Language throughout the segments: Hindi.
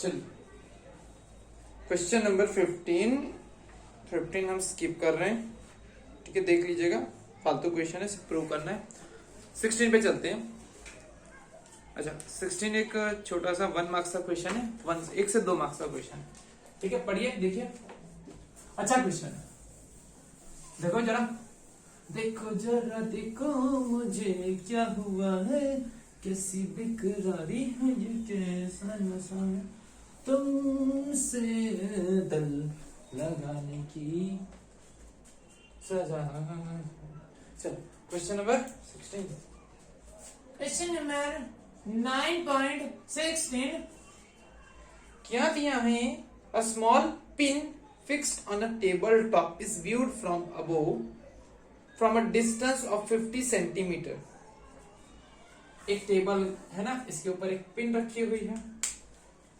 चलिए क्वेश्चन नंबर 15 हम स्किप कर रहे हैं, ठीक है, देख लीजिएगा, फालतू क्वेश्चन है, प्रूव करना है। 16 पे चलते हैं। अच्छा 16 एक छोटा सा 1 मार्क्स का क्वेश्चन है, 1 से 2 मार्क्स का क्वेश्चन है, ठीक है, पढ़िए देखिए, अच्छा क्वेश्चन है, देखो जरा, देखो जरा देखो मुझे क्या हुआ है, कैसी बेकरारी है ये, कैसा नशा है तुमसे दिल लगाने की सजा। चलो क्वेश्चन नंबर 16। क्वेश्चन नंबर 9.16 क्या दिया है? A small pin fixed on a table top is viewed from above from a distance of 50 centimetre. एक टेबल है ना, इसके ऊपर एक पिन रखी हुई है,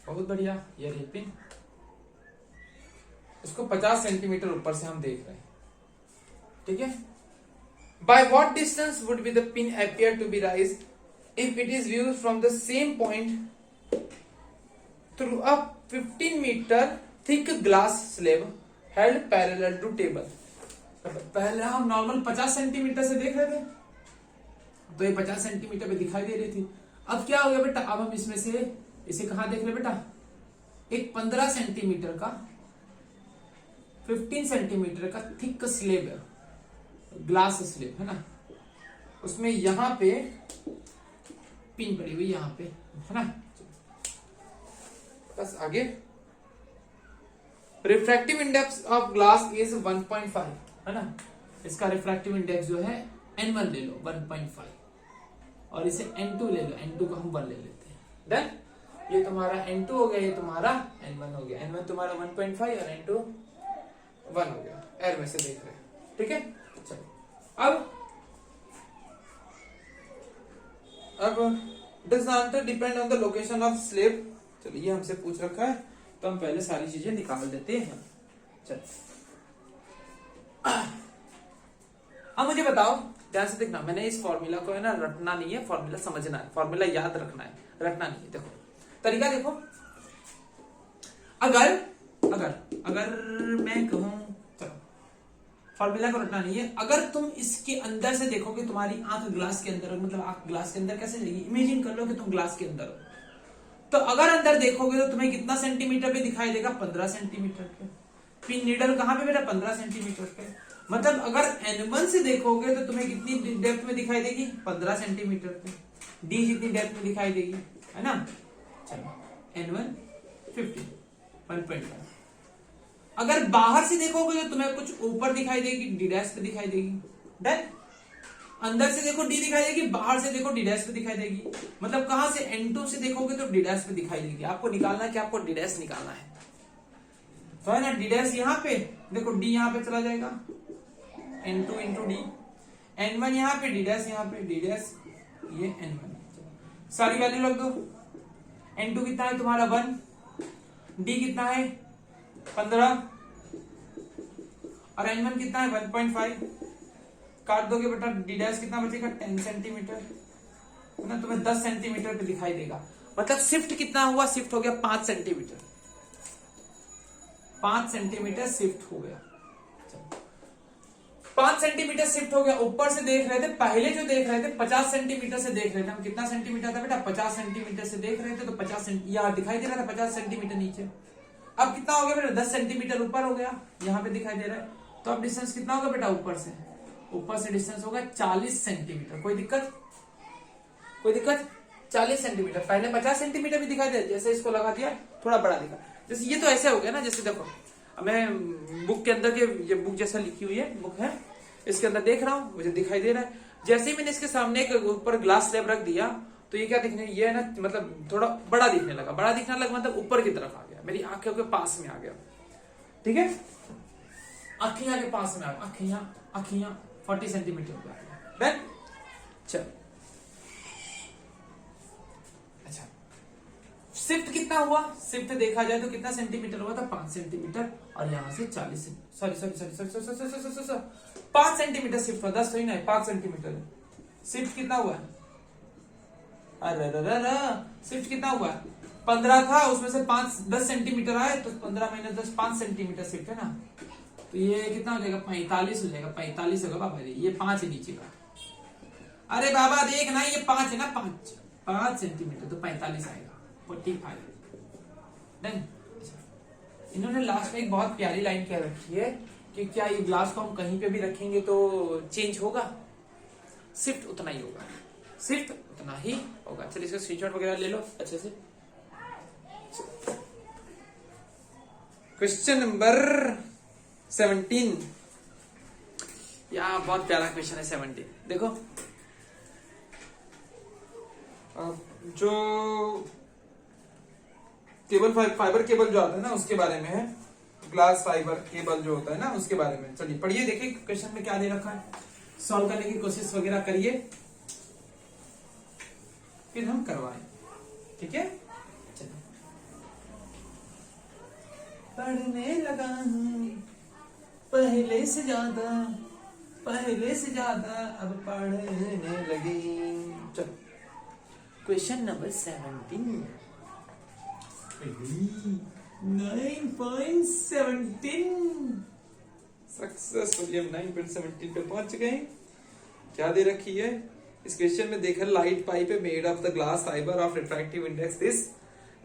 बहुत बढ़िया, ये रही पिन, इसको 50 सेंटीमीटर ऊपर से हम देख रहे हैं, ठीक है। By what distance would be the pin appear to be raised if it is viewed from the same point through a 15 meter thick glass slab held parallel to table? पहले हम नॉर्मल 50 सेंटीमीटर से देख रहे थे, तो ये 50 सेंटीमीटर पे दिखाई दे रही थी। अब क्या हो गया बेटा, अब हम इसमें से इसे कहां देख रहे बेटा, एक 15 सेंटीमीटर का 15 सेंटीमीटर का थिक स्लेब है, ग्लास स्लेब है ना, उसमें यहां पे पिन पड़ी हुई, यहां पे है ना। बस आगे, refractive index of glass is 1.5 है ना, इसका रिफ्रैक्टिव इंडेक्स जो है N1 ले लो 1.5, और इसे N2 ले लो, N2 को हम 1 ले लेते हैं, डन। ये तुम्हारा N2 हो गया, ये तुम्हारा N1 हो गया, N1 तुम्हारा 1.5 और N2 1 हो गया, एर में से देख रहे हैं, ठीक है। चलो अब does the answer depend on the location of slab? चलो ये हमसे पूछ रखा है, तो हम पहले सारी चीजें निकाल देते हैं। चलो अब मुझे बताओ, ध्यान से देखना, मैंने इस फॉर्मूला को है ना रटना नहीं है, फॉर्मूला समझना है, फॉर्मूला याद रखना है, रटना नहीं है। देखो तरीका देखो, अगर अगर अगर मैं कहूं, चलो फॉर्मूला को रटना नहीं है, अगर तुम इसके अंदर से देखोगे, तुम्हारी आंख ग्लास के अंदर, मतलब आंख ग्लास के अंदर कैसे जाएगी, इमेजिन कर लो कि तुम ग्लास के अंदर हो, तो अगर अंदर देखोगे तो तुम्हें कितना सेंटीमीटर पे दिखाई देगा, 15 सेंटीमीटर पे। पिन नीडल कहां पे बेटा, 15 सेंटीमीटर पे, मतलब अगर N1 से देखोगे तो तुम्हें कितनी डेप्थ में दिखाई देगी, 15 सेंटीमीटर पे, D जितनी डेप्थ में दिखाई देगी, है ना। चलो N1 50 1.5। अगर बाहर से देखोगे तो तुम्हें कुछ ऊपर दिखाई देगी, D डैश पे दिखाई देगी, डन। अंदर से देखो D दिखाई देगी, बाहर से देखो D डैश पे दिखाई देगी, मतलब कहां से, N2 से देखोगे तो D डैश पे दिखाई देगी। आपको निकालना है कि आपको D डैश निकालना है, तो है ना, D डैश यहाँ पे देखो, D यहाँ पे चला जाएगा, N2 इंटू D, N1 यहाँ पे, D डैश यहाँ पे, D डैश ये N1, सारी वैल्यू रख दो। N2 कितना है तुम्हारा 1, D कितना है 15, और N1 कितना है 1.5, काट दोगे बेटा, D डैश कितना बचेगा 10 सेंटीमीटर, है ना, तुम्हें 10 सेंटीमीटर पे दिखाई देगा, मतलब शिफ्ट कितना हुआ, शिफ्ट हो गया 5 सेंटीमीटर, 5 सेंटीमीटर शिफ्ट हो गया। 5 सेंटीमीटर शिफ्ट हो गया, ऊपर से देख रहे थे, पहले जो देख रहे थे 50 सेंटीमीटर से देख रहे थे हम, कितना सेंटीमीटर था बेटा, 50 सेंटीमीटर से देख रहे थे, तो 50 यहाँ दिखाई दे रहा था 50 सेंटीमीटर नीचे, अब कितना हो गया बेटा, 10 सेंटीमीटर ऊपर हो गया, यहाँ पे दिखाई दे रहा है, तो अब डिस्टेंस कितना होगा बेटा, ऊपर से डिस्टेंस होगा 40 सेंटीमीटर। कोई दिक्कत, कोई दिक्कत, 40 सेंटीमीटर, पहले 50 सेंटीमीटर भी दिखाई दे, जैसे इसको लगा दिया थोड़ा बड़ा दिखा, जैसे ये तो ऐसे हो गया ना, जैसे देखो मैं बुक के अंदर के, ये बुक जैसा लिखी हुई है, बुक है, इसके अंदर देख रहा हूं, मुझे दिखाई दे रहा है, जैसे ही मैंने इसके सामने एक ऊपर ग्लास स्लैब रख दिया, तो ये क्या दिखने, ये है ना, मतलब थोड़ा बड़ा दिखने लगा, बड़ा दिखने लगा मतलब ऊपर की तरफ आ गया, मेरी आंखों के पास में आ गया, ठीक है, आंखियां के पास में आ गया, आंखियां 40 सेंटीमीटर पे आ गया, डन। चल अच्छा, शिफ्ट कितना हुआ, शिफ्ट देखा जाए तो कितना सेंटीमीटर हुआ था, 5 सेंटीमीटर, और यहां से 40, सॉरी 5 सेंटीमीटर शिफ्ट हुआ, 10 थोड़ी ना है, 5 सेंटीमीटर शिफ्ट कितना हुआ, अरे शिफ्ट कितना हुआ, 15 था, उसमें से 10 सेंटीमीटर आए, तो 15 माइनस 10 5 सेंटीमीटर शिफ्ट है ना, तो ये कितना हो जाएगा 45 हो जाएगा, 45 होगा बाबा जी, ये 5 है नीचे का। अरे बाबा देख ना, ये 5 है ना, 5 सेंटीमीटर, तो 45 आएगा, 45 डन। इन्होंने लास्ट में एक बहुत प्यारी लाइन कह रखी है कि क्या ये ग्लास को हम कहीं पे भी रखेंगे तो चेंज होगा, शिफ्ट उतना ही होगा, शिफ्ट उतना ही होगा। चलिए इसका स्क्रीनशॉट वगैरह ले लो अच्छे से। क्वेश्चन नंबर 17, यार बहुत प्यारा क्वेश्चन है 17। देखो जो केबल फाइबर केबल जो आता है ना उसके बारे में है, ग्लास फाइबर केबल जो होता है ना उसके बारे में। चलिए पढ़िए, देखिए क्वेश्चन में क्या दे रखा है, सॉल्व करने की कोशिश वगैरह करिए, फिर हम करवाएं, ठीक है। चलिए पढ़ने लगा हूं पहले से ज्यादा अब पढ़ने लगी। चलो क्वेश्चन नंबर 17, 9.17 सक्सेसफुली हम 9.17 पे पहुंच चुके हैं। क्या दे रखी है इस क्वेश्चन में, देखा लाइट पाइप है made of the glass fibre of refractive index this,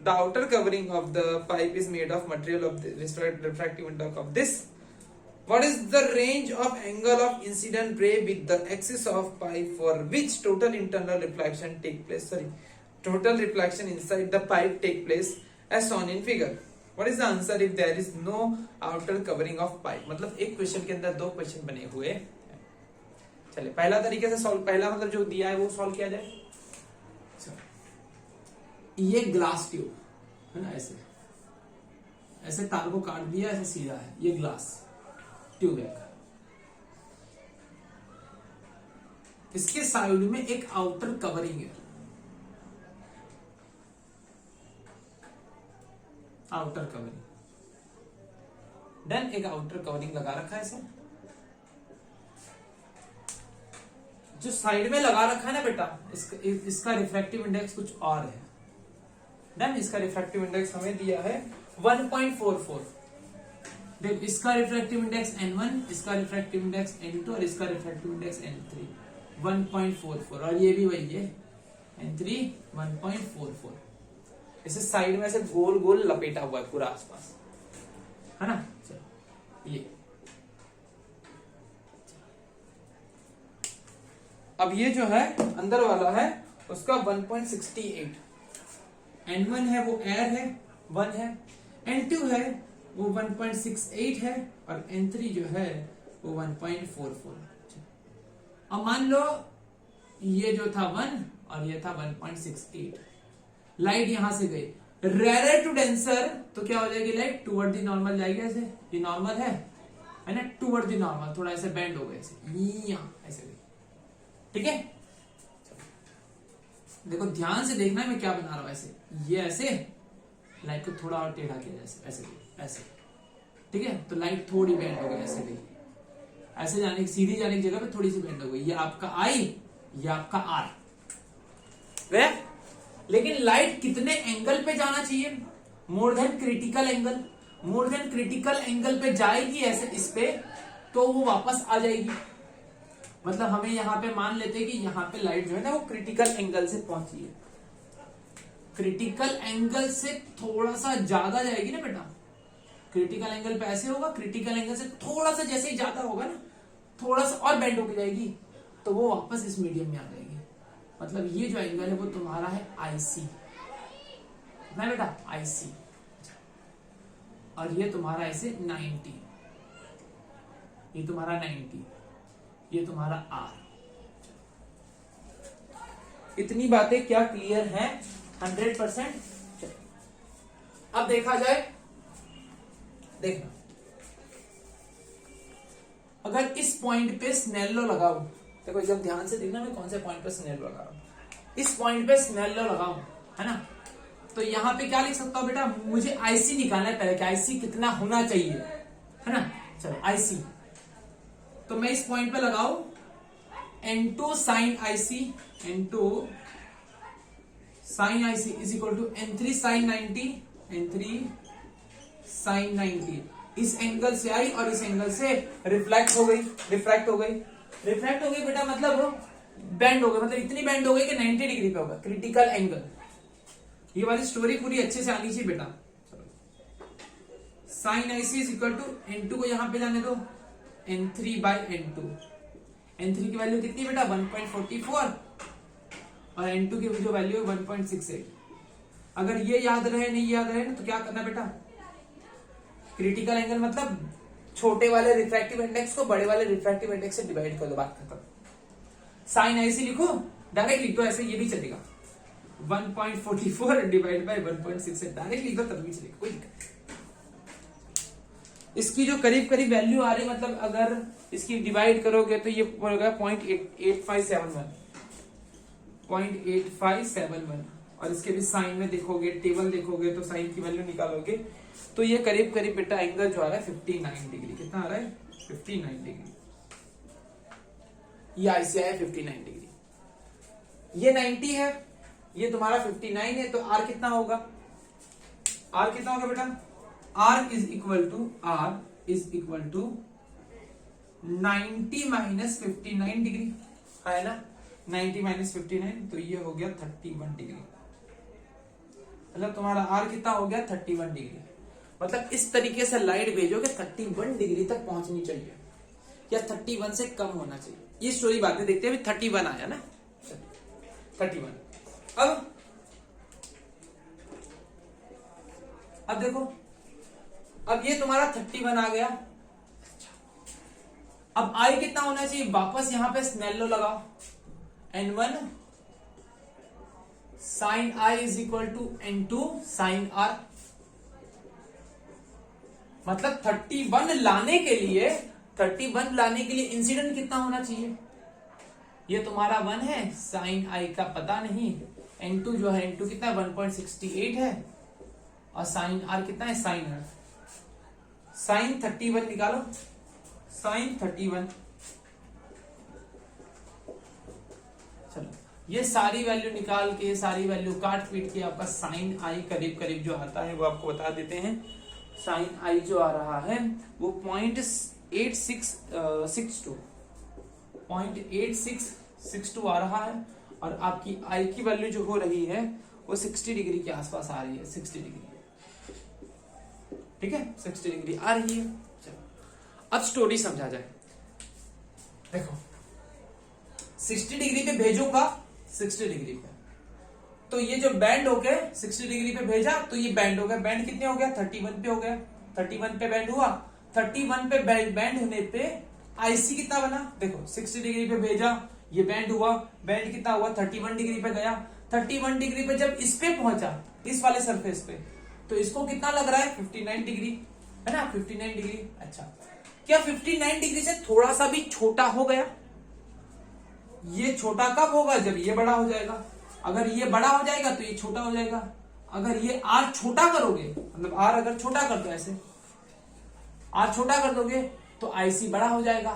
the outer covering of the pipe is made of material of refractive index of this, what is the range of angle of incident ray with the axis of pipe for which total internal reflection take place, total reflection inside the pipe take place as shown in figure, what is the answer if there is no outer covering of pipe। मतलब एक क्वेश्चन के अंदर 2 क्वेश्चन बने हुए हैं। चलिए पहला तरीके से सॉल्व, पहला मतलब जो दिया है वो सॉल्व किया जाए। ये ग्लास ट्यूब है ना, ऐसे तार को काट दिया, ऐसे सीधा है, ये ग्लास ट्यूब है, इसके साइड में एक आउटर कवरिंग है, आउटर कवरिंग देन एक आउटर कवरिंग लगा रखा है इसे, जो साइड में लगा रखा है ना बेटा, इसका रिफ्रैक्टिव इंडेक्स कुछ और है, देन इसका रिफ्रैक्टिव इंडेक्स हमें दिया है 1.44। देखो इसका रिफ्रैक्टिव इंडेक्स n1, इसका रिफ्रैक्टिव इंडेक्स n2 और इसका रिफ्रैक्टिव इंडेक्स n3 1.44, और ये भी वही है n3 1.44। इसे साइड में से गोल गोल लपेटा हुआ है पूरा आसपास, है ना। चलो ये अब ये जो है अंदर वाला है उसका 1.68, n1 है वो एयर है 1 है, n2 है वो 1.68 है, और n3 जो है वो 1.44। अब मान लो ये जो था 1 और ये था 1.68, लाइट यहां से गई रेयर टू डेंसर, तो क्या हो जाएगी लाइट टूवर्ड द नॉर्मल जाएगी, ऐसे ये नॉर्मल है ना, टूवर्ड द नॉर्मल थोड़ा ऐसे बेंड हो गया, ऐसे गई, ठीक है। देखो ध्यान से देखना है मैं क्या बना रहा हूं, ऐसे ये ऐसे लाइट को थोड़ा और टेढ़ा किया, ऐसे ठीक है, तो लाइट थोड़ी बेंड हो गई, ऐसे गई, ऐसे जाने की सीधी जाने की जगह पे थोड़ी सी बेंड हो गई, ये आपका आई, ये आपका आर गया। लेकिन लाइट कितने एंगल पे जाना चाहिए, more than critical angle, more than critical angle पे जाएगी ऐसे इस पे, तो वो वापस आ जाएगी। मतलब हमें यहाँ पे मान लेते हैं कि यहाँ पे लाइट जो है ना वो क्रिटिकल एंगल से पहुंची है, क्रिटिकल एंगल से थोड़ा सा ज्यादा जाएगी ना बेटा, क्रिटिकल एंगल पे ऐसे होगा, क्रिटिकल एंगल से थोड़ा सा जैसे ही ज्यादा होगा ना, थोड़ा सा और बेंड होके जाएगी, तो वो वापस इस मीडियम में आ जाएगी। मतलब ये जो एंगल है वो तुम्हारा है IC, ना बेटा IC, और ये तुम्हारा ऐसे 90, ये तुम्हारा 90, ये तुम्हारा R। इतनी बातें क्या क्लियर हैं 100%। अब देखा जाए, देखना अगर इस पॉइंट पे स्नेलो लगाऊं, देखो एकदम ध्यान से देखना मैं कौन से पॉइंट पे स्नेलो लगा रहा हूं, इस पॉइंट पे स्नेलो लगाऊं, है ना, तो यहां पे क्या लिख सकता हूं बेटा, मुझे IC निकालना है पहले कि IC कितना होना चाहिए, है ना। चलो IC, तो मैं इस पॉइंट पे लगाऊं N2 sin IC, N2 sine I C is equal to n3 sine 90, n3 sine 90। इस एंगल से आई और इस एंगल से रिफ्लेक्ट हो गई, रिफ्रैक्ट हो गई, रिफ्रैक्ट हो गई बेटा, मतलब बेंड हो गई, मतलब इतनी बेंड हो गई कि 90 डिग्री पे होगा क्रिटिकल एंगल। ये वाली स्टोरी पूरी अच्छे से आनी चाहिए बेटा। Sine I C is equal to n2 को यहां पे जाने दो, n3 बाई n2। n3 की वैल्यू कितनी बेटा 1.44 और n2 की जो वैल्यू है 1.68। अगर ये याद रहे नहीं याद रहे ना तो क्या करना बेटा, क्रिटिकल एंगल मतलब छोटे वाले रिफ्रैक्टिव इंडेक्स को बड़े वाले रिफ्रैक्टिव इंडेक्स से डिवाइड कर दो, बात खत्म। साइन आई सी लिखो, डायरेक्ट लिख दो, ऐसे ये भी चलेगा 1.44 डिवाइड बाय 1.68 डायरेक्ट लिख दो तब भी चलेगा, कोई दिक्कत नहीं। इसकी जो करीब करीब वैल्यू आ रही, मतलब अगर इसकी डिवाइड करोगे तो ये होगा 0.8571 और इसके भी साइन में देखोगे, टेबल देखोगे तो साइन की वैल्यू निकालोगे तो ये करीब करीब बेटा एंगल जो आ रहा है 59 डिग्री। कितना आ रहा है 59 डिग्री। ये आईसी है 59 डिग्री, ये 90 है, ये तुम्हारा 59 है, तो आर कितना होगा, आर कितना होगा बेटा, R is equal to 90 minus 59 degree है ना, 90 माइनस 59 तो ये हो गया 31 डिग्री। मतलब तुम्हारा R कितना हो गया 31 डिग्री। मतलब इस तरीके से लाइट भेजोगे 31 डिग्री तक पहुंचनी चाहिए या 31 से कम होना चाहिए। ये स्टोरी बातें देखते हैं, 31 आया ना, 31। अब देखो, अब ये तुम्हारा 31 आ गया। अब आई कितना होना चाहिए, वापस यहां पे स्नेलो लगाओ, n1 sine I is equal to n2 sine R. मतलब 31 लाने के लिए इंसिडेंट कितना होना चाहिए, ये तुम्हारा 1 है, साइन आई का पता नहीं, n2 जो है n2 कितना 1.68 है और साइन आर कितना है, साइन आर साइन 31 निकालो, साइन 31। चलो ये सारी वैल्यू निकाल के, सारी वैल्यू काट पीट के आपका साइन आई करीब करीब जो आता है वो आपको बता देते हैं। साइन आई जो आ रहा है वो 0.8662 आ रहा है और आपकी आई की वैल्यू जो हो रही है वो 60 डिग्री के आसपास आ रही है, 60 डिग्री, ठीक है 60 डिग्री आ रही है। चलो अब स्टोरी समझा जाए। देखो 60 डिग्री पे भेजूंगा, 60 डिग्री पे, तो ये जो बैंड हो गया 60 डिग्री पे भेजा तो ये बैंड हो गया, बैंड कितने हो गया 31 पे हो गया, 31 पे बैंड हुआ, 31 पे बैंड होने पे आईसी कितना बना, देखो 60 डिग्री पे भेजा, ये बैंड हुआ, बैंड कितना हुआ 31 डिग्री पे गया, 31 डिग्री पे जब इस पे पहुंचा, इस वाले सरफेस पे, तो इसको कितना लग रहा है 59 डिग्री है ना, 59 डिग्री। अच्छा क्या 59 डिग्री से थोड़ा सा भी छोटा हो गया, ये छोटा कब होगा जब ये बड़ा हो जाएगा, अगर ये बड़ा हो जाएगा तो ये छोटा हो जाएगा। अगर ये आर छोटा करोगे, मतलब आर अगर छोटा कर दो, ऐसे आर छोटा कर दोगे तो आईसी बड़ा हो जाएगा,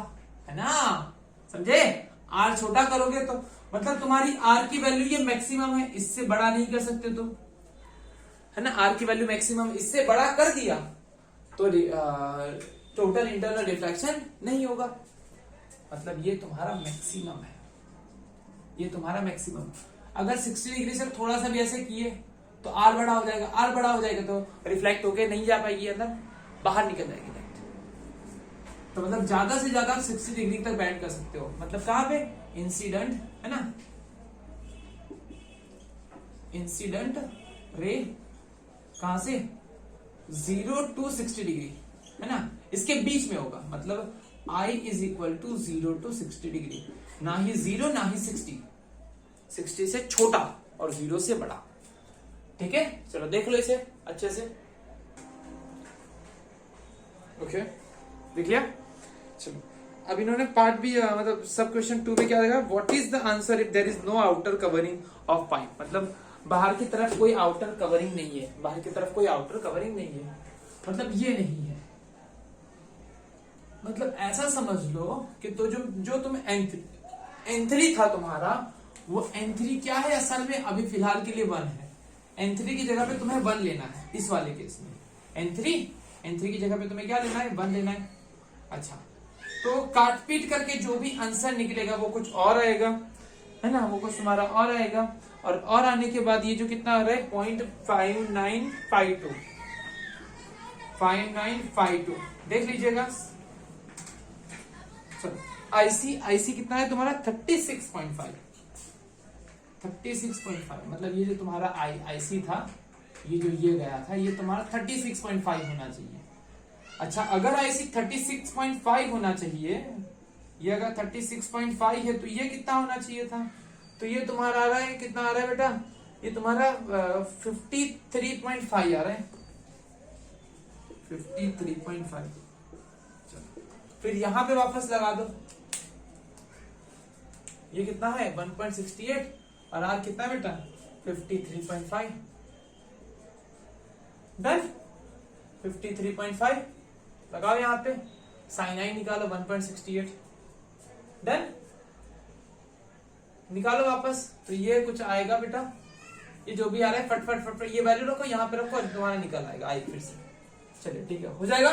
है ना, समझे। आर छोटा करोगे तो मतलब तुम्हारी आर की वैल्यू ये मैक्सिमम है, इससे बड़ा नहीं कर सकते तुम, है ना, आर की वैल्यू मैक्सिमम, इससे बड़ा कर दिया तो टोटल इंटरनल रिफ्लेक्शन नहीं होगा, मतलब ये तुम्हारा मैक्सिमम है, ये तुम्हारा मैक्सिमम। अगर 60 डिग्री से थोड़ा सा भी ऐसे किए तो आर बड़ा हो जाएगा, आर बड़ा हो जाएगा तो रिफ्लेक्ट होके नहीं जा पाएगी अंदर, बाहर निकल जाएगी लाइट। तो मतलब ज्यादा से ज्यादा 60 डिग्री तक बैंड कर सकते हो, मतलब कहां पे इंसिडेंट, है ना, इंसिडेंट रे कहां से 0 to 60 डिग्री, है ना, इसके बीच में होगा, मतलब I is equal to 0 to 60 degree, ना ही 0 ना ही 60 से छोटा और 0 से बड़ा, ठीक है। चलो देख लो इसे अच्छे से, ओके देख लिया। चलो अब इन्होंने पार्ट भी मतलब सब क्वेश्चन 2 में क्या रहेगा, what is the answer if there is no outer covering of pipe, मतलब बाहर की तरफ कोई आउटर कवरिंग नहीं है, बाहर की तरफ कोई आउटर कवरिंग नहीं है, मतलब ये नहीं है, मतलब ऐसा समझ लो कि तो जो तुम N3 था तुम्हारा वो n3 क्या है असल में, अभी फिलहाल के लिए 1 है। n3 की जगह पे तुम्हें 1 लेना है इस वाले केस में। n3 की जगह पे तुम्हें क्या लेना है, 1 लेना है। अच्छा, तो काट पीट करके जो भी आंसर निकलेगा वो कुछ और आएगा, है ना, वो कुछ तुम्हारा और आएगा। और आने के बाद ये जो कितना आ रहा है 0.5952 देख लीजिएगा। चलो, आईसी कितना है तुम्हारा 36.5 मतलब ये जो तुम्हारा आईसी था, ये जो ये गया था, ये तुम्हारा 36.5 होना चाहिए। अच्छा, अगर आईसी 36.5 होना चाहिए, ये अगर 36.5 है तो ये कितना होना चाहिए था, तो ये तुम्हारा आ रहा है, कितना आ रहा है बेटा, ये तुम्हारा 53.5 आ रहा है, 53.5। फिर यहां पे वापस लगा दो, ये कितना है 1.68 और आर कितना बेटा 53.5। डन, 53.5 लगाओ यहाँ पे, साइन आई निकालो 1.68। डन, निकालो वापस, तो ये कुछ आएगा बेटा, ये जो भी आ रहा है फट फट फट फट, ये वैल्यू रखो यहाँ पे रखो, तुम्हारा निकल आएगा आई फिर से। चलिए ठीक है, हो जाएगा,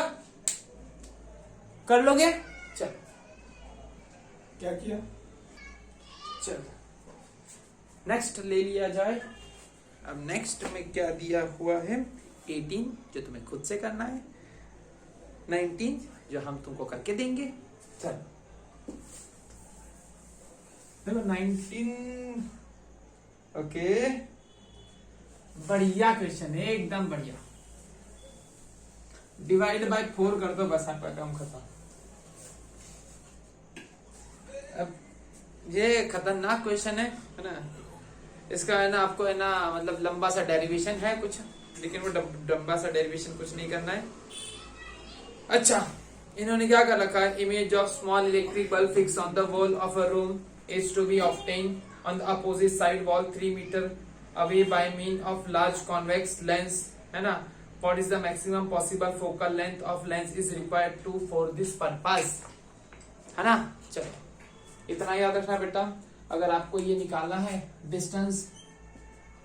कर लोगे। चल, क्या किया, चल नेक्स्ट ले लिया जाए। अब नेक्स्ट में क्या दिया हुआ है 18 जो तुम्हें खुद से करना है, 19 जो हम तुमको करके देंगे। चल देखो 19, ओके, बढ़िया क्वेश्चन है, एकदम बढ़िया। डिवाइड बाय 4 कर दो, बस आपका काम खत्म। अब ये खतरनाक क्वेश्चन है ना, इसका है ना आपको है ना मतलब लंबा सा डेरिवेशन है कुछ, लेकिन वो लंबा सा डेरिवेशन कुछ नहीं करना है। अच्छा, इन्होंने क्या कर रखा है, image of small electric bulb fix on the wall of a room is to be obtained on the opposite side wall 3 meter away by mean of large convex lens, है ना। What is the maximum possible focal length of lens is required to for this purpose, है ना। चलो, इतना याद रखना बेटा। अगर आपको ये निकालना है डिस्टेंस,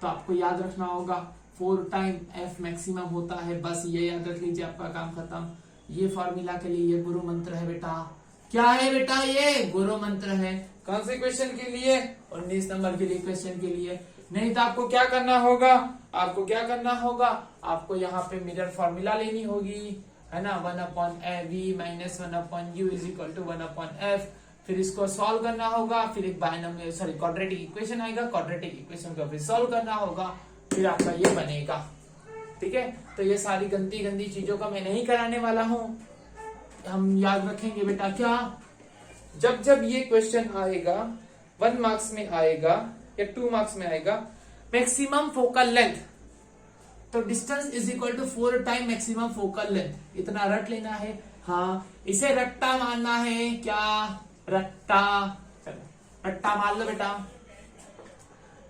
तो आपको याद रखना होगा 4 टाइम एफ मैक्सिमम होता है, बस ये याद रख लीजिए, आपका काम खत्म। ये फॉर्मूला के लिए ये गुरु मंत्र है बेटा। क्या है बेटा, ये गुरु मंत्र है। कौन से क्वेश्चन के लिए, 19 नंबर के लिए क्वेश्चन के लिए। नहीं तो आपको क्या करना होगा, आपको क्या करना होगा, आपको यहाँ पे मिरर फॉर्मूला लेनी होगी, है ना, 1/v minus 1/u is equal to 1/f। फिर इसको सॉल्व करना होगा, फिर एक बायनोमियल सॉरी क्वाड्रेटिक इक्वेशन आएगा, क्वाड्रेटिक इक्वेशन को फिर सॉल्व करना होगा, फिर आपका ये बनेगा। ठीक है, तो ये सारी गंदी गंदी चीजों का मैं नहीं कराने वाला हूँ। हम याद रखेंगे बेटा क्या, जब जब ये क्वेश्चन आएगा 1 मार्क्स में आएगा या 2 मार्क्स में आएगा, मैक्सिमम फोकल लेंथ, तो distance is equal to 4 time maximum focal length, इतना रट लेना है। हाँ, इसे रट्टा मानना है, क्या रट्टा, चलो रट्टा मान लो बेटा।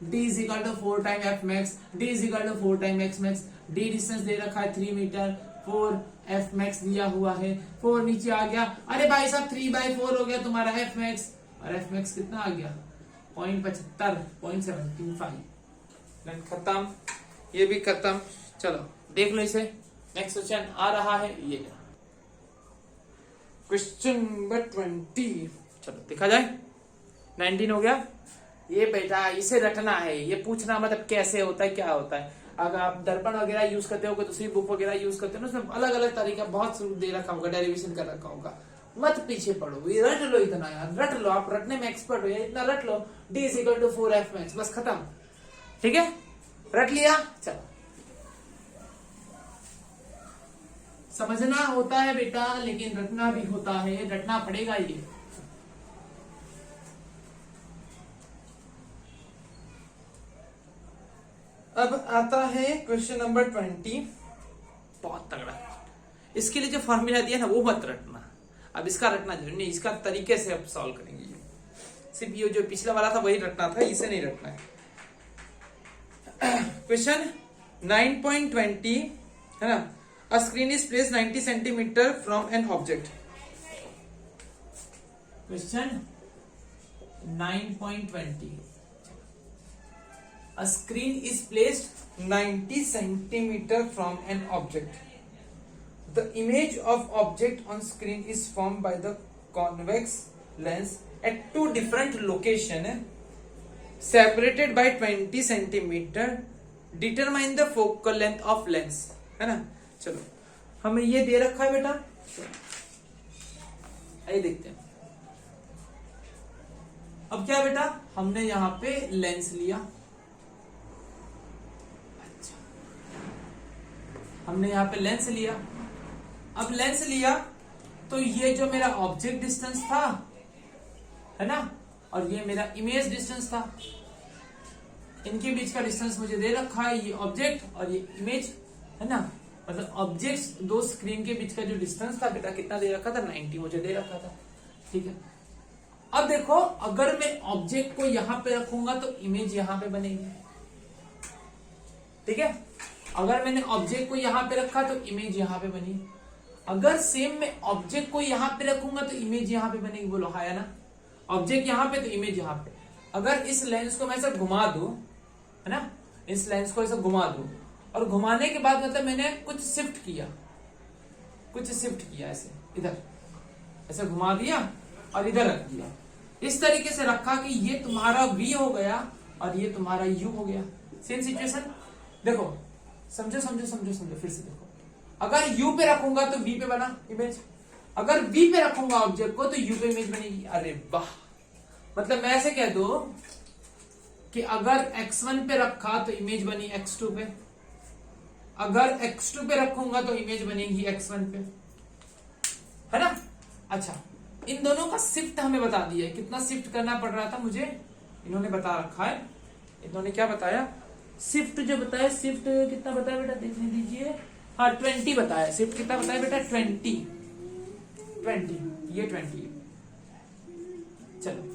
d is equal to 4 time F max, d is equal to 4 time X max, d distance दे रखा है 3 मीटर, 4 एफ मैक्स दिया हुआ है, 4 नीचे आ गया। अरे भाई साहब 3/4 हो गया तुम्हारा एफ मैक्स, और एफ मैक्स कितना आ गया 0.75 खत्म, ये भी खत्म। चलो देख लो इसे, नेक्स्ट क्वेश्चन आ रहा है ये क्वेश्चन नंबर 20। चलो देखा जाए, 19 हो गया। ये बेटा इसे रटना है, ये पूछना मतलब कैसे होता है, क्या होता है। अगर आप दर्पण वगैरह यूज करते हो, दूसरी बुक वगैरह यूज करते हो ना, उसमें अलग अलग तरीका बहुत दे रखा होगा, डेरिवेशन कर रखा होगा, मत पीछे पड़ो, ये रट लो, इतना यार रट लो, आप रटने में एक्सपर्ट हो, इतना रट लो, d is equal to 4 f max, बस खत्म। ठीक है, रट लिया। चलो, समझना होता है बेटा, लेकिन रटना भी होता है, रटना पड़ेगा ये। अब आता है क्वेश्चन नंबर 20, बहुत तगड़ा। इसके लिए जो फॉर्मूला दिया ना वो मत रटना, अब इसका रटना जरूरी नहीं, इसका तरीके से अब सॉल्व करेंगे। ये सिर्फ ये जो पिछला वाला था वही रटना था, इसे नहीं रटना है। क्वेश्चन 9.20 है ना, a screen is place 90 centimetre from an object. Question 9.20, a screen is placed 90 centimeter from an object. The image of object on screen is formed by the convex lens at two different locations separated by 20 centimeter. Determine the focal length of lens. है ना? चलो हमें ये दे रखा है बेटा, आइए देखते हैं। अब क्या बेटा, हमने यहां पे लेंस लिया, अच्छा हमने यहां पे लेंस लिया। अब लेंस लिया तो ये जो मेरा ऑब्जेक्ट डिस्टेंस था, है ना, और ये मेरा इमेज डिस्टेंस था, इनके बीच का डिस्टेंस मुझे दे रखा है, ये ऑब्जेक्ट और ये इमेज, है ना। मतलब ऑब्जेक्ट्स दो स्क्रीन के बीच का जो डिस्टेंस था बेटा कितना दे रखा था, 90 मुझे दे रखा था, ठीक है। अब देखो, अगर मैं ऑब्जेक्ट को यहां पे रखूंगा तो इमेज यहां पे बनेगी, ठीक है। अगर मैंने ऑब्जेक्ट को यहां पे रखा तो इमेज यहां पे बनी। अगर सेम मैं ऑब्जेक्ट को यहां पे रखूंगा तो इमेज यहां पे बनेगी, बोलो हाँ या ना। ऑब्जेक्ट यहां पे तो इमेज यहां पे। अगर इस लेंस को मैं ऐसा घुमा दूं, है ना, इस लेंस को ऐसा घुमा दूं और घुमाने के बाद मतलब मैंने कुछ शिफ्ट किया, ऐसे इधर ऐसे घुमा दिया और इधर रख दिया, इस तरीके से रखा कि ये तुम्हारा V हो गया और ये तुम्हारा U हो गया। सेम सिचुएशन देखो, समझो फिर से देखो। अगर U पे रखूंगा तो V पे बना इमेज, अगर V पे रखूंगा ऑब्जेक्ट को तो U पे इमेज बनेगी। अरे वाह, मतलब मैं ऐसे कह दो कि अगर X1 पे रखा तो इमेज बनी X2 पे, अगर X2 पे रखूंगा तो इमेज बनेगी X1 पे, है ना। अच्छा, इन दोनों का शिफ्ट हमें बता दिया है, कितना शिफ्ट करना पड़ रहा था मुझे, इन्होंने बता रखा है। इन्होंने क्या बताया, शिफ्ट जो बताया, शिफ्ट कितना बताया बेटा, देखने दीजिए, हाँ 20 बताया। शिफ्ट कितना बताया बेटा, 20, ये 20। चलो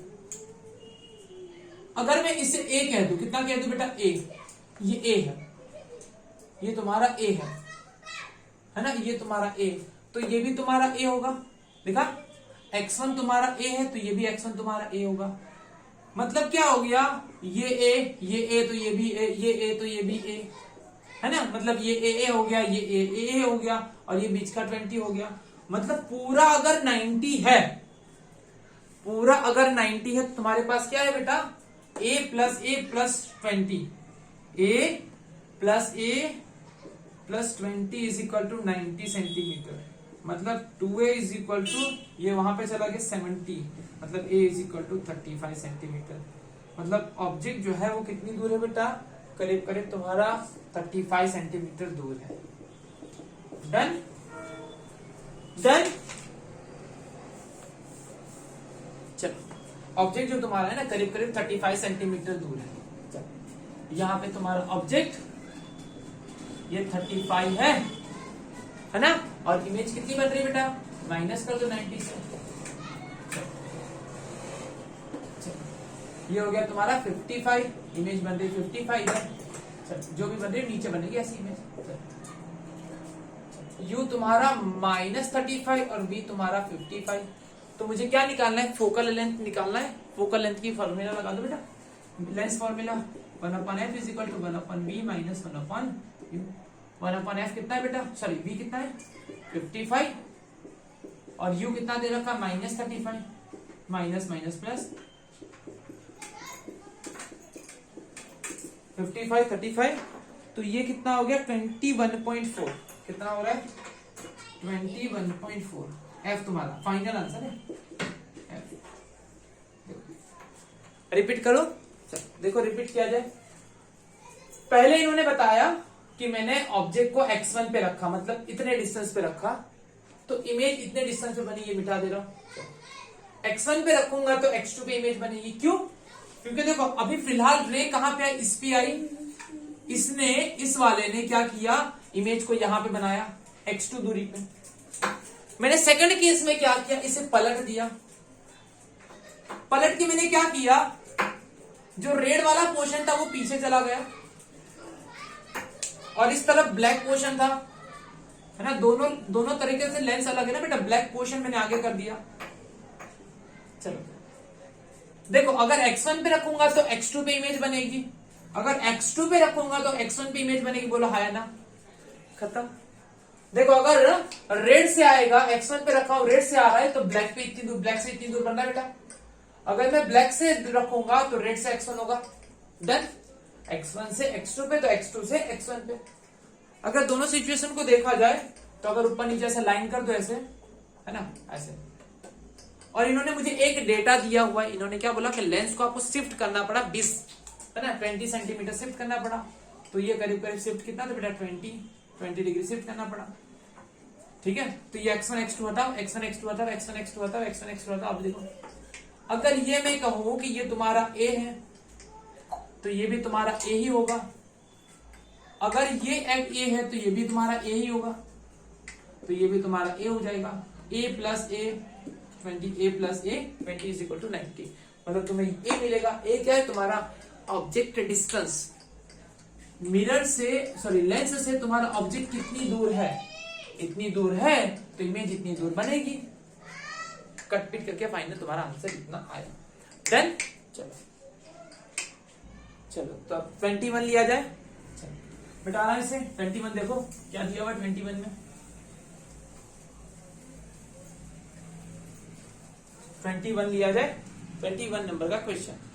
अगर मैं इसे A कह दूं, कितना कह दूं बेटा, A, ये A है, ये तुम्हारा A है ना, ये तुम्हारा A, तो ये भी तुम्हारा A होगा। देखा, X1 तुम्हारा A है तो ये भी X1 तुम्हारा A होगा। मतलब क्या हो गया, ये A तो ये भी A, ये A तो ये भी A, है ना। मतलब ये A हो गया, ये A हो गया और ये बीच का 20 हो गया। मतलब पूरा अगर 90 है, पूरा अगर 90 है तो तुम्हारे पास क्या है बेटा, A plus 20, A plus 20 is equal to 90 centimetre. मतलब 2A इज इक्वल टू, ये वहां पे चला गया 70, मतलब A is equal to 35 centimetre. मतलब ऑब्जेक्ट जो है वो कितनी दूर है बेटा, करीब करीब तुम्हारा 35 सेंटीमीटर दूर है। डन। चलो, ऑब्जेक्ट जो तुम्हारा है ना करीब करीब 35 सेंटीमीटर दूर है। चलो, यहाँ पे तुम्हारा ऑब्जेक्ट ये 35 है ना, और इमेज कितनी बन रही है बेटा, माइनस कर दो 90 से। ये हो गया तुम्हारा 55, इमेज बन रही 55 है। जो भी बन रही नीचे बनेगी ऐसी इमेज। U तुम्हारा -35 और V तुम्हारा 55। तो मुझे क्या निकालना है, फोकल लेंथ निकालना है। फोकल लेंथ की फॉर्मूला लगा दो बेटा, lens formula 1/f is equal to 1/b minus 1/u। 1/f कितना है बेटा, सॉरी V कितना है 55 और U कितना दे रखा, -35, माइनस प्लस 55 35, तो ये कितना हो गया 21.4। कितना हो रहा है 21.4। F तुम्हारा फाइनल आंसर है। रिपीट करो, देखो रिपीट किया जाए। पहले इन्होंने बताया कि मैंने ऑब्जेक्ट को X1 पे रखा, मतलब इतने डिस्टेंस पे रखा, तो इमेज इतने डिस्टेंस पे बनी, ये मिटा दे रहा हूं। X1 पे रखूंगा तो X2 पे इमेज बनेगी। क्यों, क्योंकि देखो अभी फिलहाल रे कहां पे आई, इस पे आई। इसने, इस वाले ने क्या किया, इमेज को यहां पे बनाया X2 दूरी पे। मैंने सेकंड केस में क्या किया, इसे पलट दिया। पलट के मैंने क्या किया, जो रेड वाला पोर्शन था वो पीछे चला गया और इस तरफ ब्लैक पोर्शन था, है ना। दोनों तरीके से लेंस अलग है ना बेटा, ब्लैक पोर्शन मैंने आगे कर दिया। चलो देखो, अगर X1 पे रखूंगा तो X2 पे इमेज बनेगी, अगर x2 पे रखूंगा तो x1 पे इमेज बनेगी, बोलो हाँ या ना, खत्म। देखो अगर रेड से आएगा, x1 पे रखा हूं, रेड से आ रहा है तो ब्लैक पे इतनी दूर, ब्लैक से इतनी दूर बन रहा है बेटा। अगर मैं ब्लैक से रखूंगा तो रेड से x1 होगा, डन। x1 से x2 पे तो x2 से x1 पे। अगर दोनों सिचुएशन को देखा जाए तो अगर ऊपर नीचे ऐसे लाइन कर दो ऐसे, है ना, ऐसे, और इन्होंने मुझे एक डेटा दिया हुआ है, इन्होंने क्या बोला कि लेंस को आपको शिफ्ट करना पड़ा 20, है ना, 20 सेंटीमीटर शिफ्ट करना पड़ा। तो ये करीब करीब शिफ्ट कितना था बेटा, 20 डिग्री शिफ्ट करना पड़ा। ठीक है, तो ये x1 x2 हटाओ, x1 x2 हटाओ, x1 x2 हटाओ, x1 x2 हटाओ। अब देखो अगर ये मैं कहूं कि ये तुम्हारा a है तो ये भी तुम्हारा a ही होगा। अगर ये a है तो ये भी तुम्हारा a ही होगा, तो ये भी तुम्हारा a हो जाएगा। a plus a 20, a plus a 20 is equal to 90। मतलब तुम्हें a मिलेगा। a क्या है, तुम्हारा ऑब्जेक्ट डिस्टेंस, मिरर से सॉरी लेंस से तुम्हारा ऑब्जेक्ट कितनी दूर है, इतनी दूर है तो इमेज इतनी दूर बनेगी। कट पिट करके फाइनल तुम्हारा आंसर इतना आया। डन। चलो चलो तो अब 21 लिया जाए। चलो बेटा आराम से 21 देखो क्या दिया हुआ 21 में। 21 लिया जाए, 21 नंबर का क्वेश्चन।